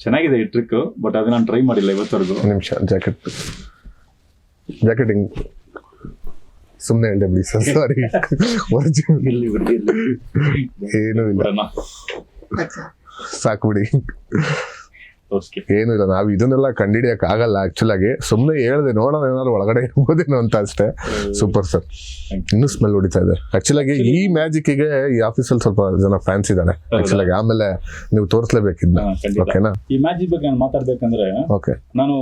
ಚೆನ್ನಾಗಿದೆ ಈ ಟ್ರಿಕ್, ಬಟ್ ಅದು ನಾನು ಟ್ರೈ ಮಾಡಿಲ್ಲ ಇವತ್ತವರೆಗೂ. ನಿಮಿಷ, ಜಾಕೆಟ್ ಹಿಂಗ್ ಸುಮ್ಮನೆ ಹೇಳಿದೆ ಬಿಡಿ ಸರ್, ಸಾರಿ. ಏನೂ ಇಲ್ಲ, ಸಾಕು ಬಿಡಿ. ಏನು ಇಲ್ಲ, ನಾವು ಇದನ್ನೆಲ್ಲ ಕಂಡಿಡಿಯಕ್ ಆಗಲ್ಲ ಆಕ್ಚುಲ್ ಆಗಿ. ಸುಮ್ಮನೆ ಹೇಳ್ದೆ ನೋಡೋಣ ಏನಾದ್ರು ಒಳಗಡೆ ಇರ್ಬೋದೇನೋ ಅಂತ ಅಷ್ಟೇ. ಸೂಪರ್ ಸರ್, ಇನ್ನೂ ಸ್ಮೆಲ್ ಹೊಡಿತಾ ಇದೆ. ಆಕ್ಚುಲ್ ಆಗಿ ಈ ಮ್ಯಾಜಿಕ್ಗೆ ಈ ಆಫೀಸಲ್ಲಿ ಸ್ವಲ್ಪ ಜನ ಫ್ಯಾನ್ಸ್ ಇದ್ದಾರೆ ಆಕ್ಚುಲ್ ಆಗಿ. ಆಮೇಲೆ ನೀವು ತೋರಿಸ್ಲೇಬೇಕಿದ್ನ, ಓಕೆನಾ? ಈ ಮ್ಯಾಜಿಕ್ ಬಗ್ಗೆ ನಾನು ಮಾತಾಡ್ಬೇಕಂದ್ರೆ, ಓಕೆ, ನಾನು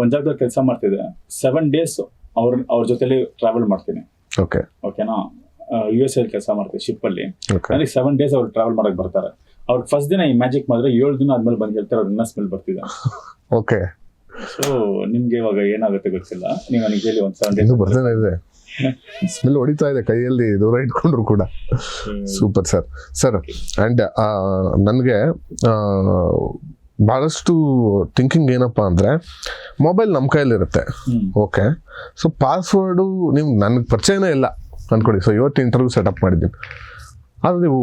ಒಂದ್ ಜಾಗದಲ್ಲಿ ಕೆಲಸ ಮಾಡ್ತಿದ್ದೆ. 7 days ಅವ್ರ ಜೊತೆಲಿ ಟ್ರಾವೆಲ್ ಮಾಡ್ತೀನಿ. ಓಕೆ, ಓಕೆನಾ? US ಅಲ್ಲಿ ಕೆಲಸ ಮಾಡ್ತೀವಿ ಶಿಪ್ ಅಲ್ಲಿ. ನನಗೆ 7 days ಅವ್ರು ಟ್ರಾವೆಲ್ ಮಾಡಕ್ ಬರ್ತಾರೆ. ಅವ್ರ ಫಸ್ಟ್ ದಿನ ಈ ಮ್ಯಾಜಿಕ್ ಮಾಡಿದ್ರೆ 7 ದಿನ ಆದ್ಮೇಲೆ ಬಂದು ಹೇಳ್ತಾರೆ ಅವ್ರ ಇನ್ನ ಸ್ಮೆಲ್ ಬರ್ತಿದೆ. ಓಕೆ. ಸೊ ನಿಮ್ಗೆ ಇವಾಗ ಏನಾಗುತ್ತೆ ಗೊತ್ತಿಲ್ಲ, ನೀವು ನನಗೆ ಹೇಳಿ ಒಂದು 7 days ಬರ್ತಾನೆ ಇದೆ, ಸ್ಮೆಲ್ ಹೊಡಿತಾ ಇದೆ ಕೈಯಲ್ಲಿ ದೂರ ಇಟ್ಕೊಂಡ್ರು ಕೂಡ. Super sir. ಸರ್ ಅಂಡ್ ನನಗೆ ಬಹಳಷ್ಟು ಥಿಂಕಿಂಗ್ ಏನಪ್ಪಾ ಅಂದ್ರೆ, ಮೊಬೈಲ್ ನಮ್ಮ ಕೈಯಲ್ಲಿರುತ್ತೆ, ಓಕೆ. ಸೊ ಪಾಸ್ವರ್ಡು ನೀವು ನನಗೆ ಪರಿಚಯನೇ ಇಲ್ಲ ಅನ್ಕೊಳ್ಳಿ. ಸೊ ಇವತ್ತು ಇಂಟರ್ವ್ಯೂ ಸೆಟಪ್ ಮಾಡಿದ್ದೀನಿ, ಆದರೆ ನೀವು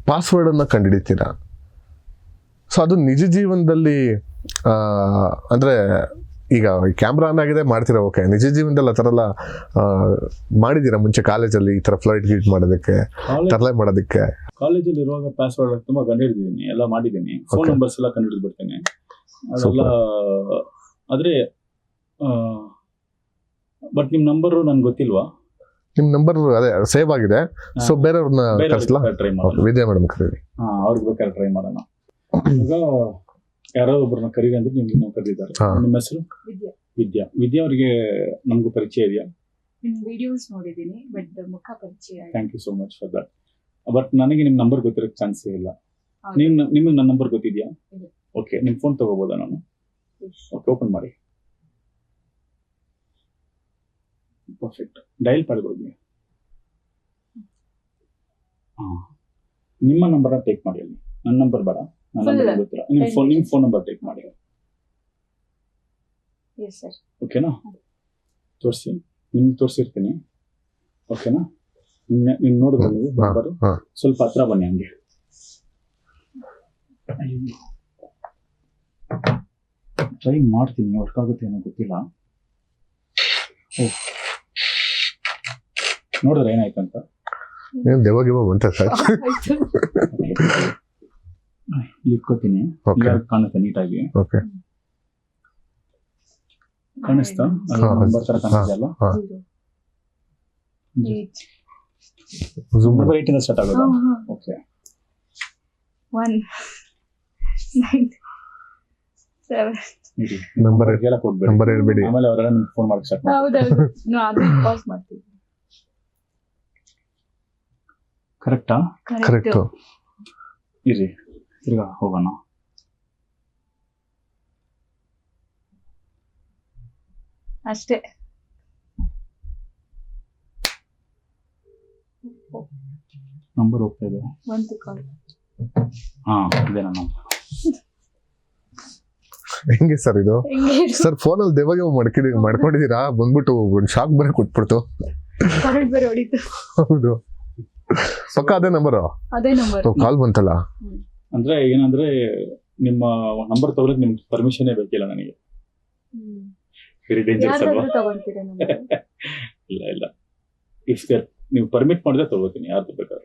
ಪಾಸ್ವರ್ಡನ್ನು ಕಂಡುಹಿಡಿತೀರಾ. ಸೊ ಅದು ನಿಜ ಜೀವನದಲ್ಲಿ ಅಂದರೆ ಈಗ ಕ್ಯಾಮ್ರಾ ಆನ್ ಆಗಿದೆ ಮಾಡ್ತೀರಾ, ಓಕೆ. ನಿಜ ಜೀವನದಲ್ಲಿ ಆ ಥರ ಎಲ್ಲ ಮಾಡಿದ್ದೀರಾ ಮುಂಚೆ ಕಾಲೇಜಲ್ಲಿ ಈ ಥರ ಫ್ಲೈಟ್ ಗೀಟ್ ಮಾಡೋದಕ್ಕೆ, ತರಲೆ ಮಾಡೋದಕ್ಕೆ? ಕಾಲೇಜಲ್ಲಿ ಇರುವಾಗ ಪಾಸ್ವರ್ಡ್ ತುಂಬಾ ಕಂಡುಹಿಡಿದಿದ್ದೀನಿ, ಎಲ್ಲ ಮಾಡಿದ್ದೀನಿ. ಫೋನ್ ನಂಬರ್ಸ್ ಎಲ್ಲ ಕಂಡುಹಿಡಿದು ಬಿಡ್ತೇನೆ ಅದೆಲ್ಲ. ಆದ್ರೆ ಬಟ್ ನಿಮ್ ನಂಬರ್ ನನ್ಗೆ ಗೊತ್ತಿಲ್ವಾ? ನಿಮ್ ನಂಬರ್ ಅದೇ ಸೇವ್ ಆಗಿದೆ. ಸೊ ಬೇರೆಯವ್ರನ್ನ ಕಳಿಸ್ಲಾ? ಟ್ರೈ ಮಾಡಿ, ವಿದ್ಯಾ ಮೇಡಮ್ ಕರೀರಿ. ಅವ್ರಿಗೆ ಬೇಕಾದ್ರೆ ಟ್ರೈ ಮಾಡೋಣ. ಈಗ ಯಾರೋ ಒಬ್ಬರನ್ನ ಕರೀರಿ ಅಂದ್ರೆ ನಿಮ್ಗೆ ಕರೀತಾರೆ. ನಿಮ್ಮ ಹೆಸರು? ವಿದ್ಯಾ. ವಿದ್ಯಾ ಅವರಿಗೆ ನಮಗೂ ಪರಿಚಯ ಇದೆಯಾ? ವಿಡಿಯೋಸ್ ನೋಡಿದ್ದೀನಿ, ಬಟ್ ಮುಖ ಪರಿಚಯ. Thank you so much for that. But ನನಗೆ ನಿಮ್ ನಂಬರ್ ಗೊತ್ತಿರೋಕ್ಕೆ ಚಾನ್ಸೇ ಇಲ್ಲ. ನಿಮಗೆ ನನ್ನ ನಂಬರ್ ಗೊತ್ತಿದ್ಯಾ? ಓಕೆ, ನಿಮ್ ಫೋನ್ ತಗೋಬೋದಾ ನಾನು? ಓಕೆ, ಓಪನ್ ಮಾಡಿ. ಪರ್ಫೆಕ್ಟ್. ಡೈಲ್ ಮಾಡ್ಬೋದು. ನಿಮ್ಮ ನಂಬರ್ ಟೇಕ್ ಮಾಡಿ. ಅಲ್ಲಿ ನನ್ನ ನಂಬರ್ ಬೇಡ, ನನ್ನ ನಂಬರ್ ಗೊತ್ತಿಲ್ಲ. ನಿಮ್ ಫೋನ್ ನಂಬರ್ ಟೇಕ್ ಮಾಡಿ. ಓಕೆನಾ? ತೋರಿಸಿ, ನಿಮ್ಗೆ ತೋರಿಸಿರ್ತೀನಿ. ಓಕೆನಾ? ನೀನ್ ನೋಡಿದ್ರೆ ನೀವು ನಂಬರ್ ಸ್ವಲ್ಪ ಹತ್ರ ಬನ್ನಿ, ಹಂಗೆ. ಟ್ರೈ ಮಾಡ್ತೀನಿ, ವರ್ಕ್ ಆಗುತ್ತೆ ಏನೋ ಗೊತ್ತಿಲ್ಲ. ನೋಡಿದ್ರೆ ಏನಾಯ್ತಂತ? ಇಟ್ಕೋತೀನಿ, ಕಾಣುತ್ತೆ ನೀಟಾಗಿ. ಕಾಣಿಸ್ತಾ? ನಂಬರ್ ತರ ಕಾಣಿಸ್ತಾ ಅಲ್ಲ? ನಂಬರ್ 8 ಇಂದ ಸ್ಟಾರ್ಟ್ ಆಗೋದು. ಓಕೆ, 1 9 7 ನಂಬರ್ ಹೇಳಕ್ ಹೋಗ್ಬೇಡಿ, ನಂಬರ್ ಹೇಳ್ಬೇಡಿ. ಆಮೇಲೆ ಅವರೆಲ್ಲ ನಿಮ್ಗೆ ಫೋನ್ ಮಾಡಕ್ಕೆ ಸ್ಟಾರ್ಟ್ ಮಾಡ್ತಾರೆ. ಹೌದೌದು, ನಾನು ಪಾಸ್ ಮಾಡ್ತೀನಿ. ಕರೆಕ್ಟಾ? ಕರೆಕ್ಟ್. ಇರಿ, ತಿರ್ಗಾ ಹೋಗೋಣ. ಅಷ್ಟೇ. ನಂಬರ್ ಹೋಗ್ತಾ ಇದೆ. ಒಂದು ಕಾಲ್. ಹಾ, ಇದೇ ನನ್ನ ನಂಬರ್. ಹೆಂಗೆ ಸರ್ ಇದು? ಸರ್ ಫೋನಲ್ಲಿ ದೇವಾಗ ಮಾಡ್ಕೊಂಡಿದ್ದೀರಾ? ಬಂದ್ಬಿಟ್ಟು ಒಂದು ಶಾಕ್ ಬರ ಕೊಟ್ಬಿಡ್ತು. ಕರೆಂಟ್ ಬೇರೆ ಹೊಡಿತು. ಹೌದು, ಪಕ್ಕ ಅದೇ ನಂಬರು. ಅದೇ ನಂಬರ್ ಕಾಲ್ ಬಂತಲ್ಲ. ಅಂದ್ರೆ ಏನಂದ್ರೆ, ನಿಮ್ಮ ನಂಬರ್ ತಗೊಳಕ್ ನಿಮ್ಗೆ ಪರ್ಮಿಷನ್ ಬೇಕಿಲ್ಲ ನನಗೆ. ವೆರಿ ಡೇಂಜರಸ್ ಅಲ್ವಾ? ಇಲ್ಲ ಇಲ್ಲ, ಇಫ್ ನೀವು ಪರ್ಮಿಟ್ ಮಾಡಿದ್ರೆ ತಗೋತೀನಿ, ಯಾರ್ದು ಬೇಕಾದ್ರೆ.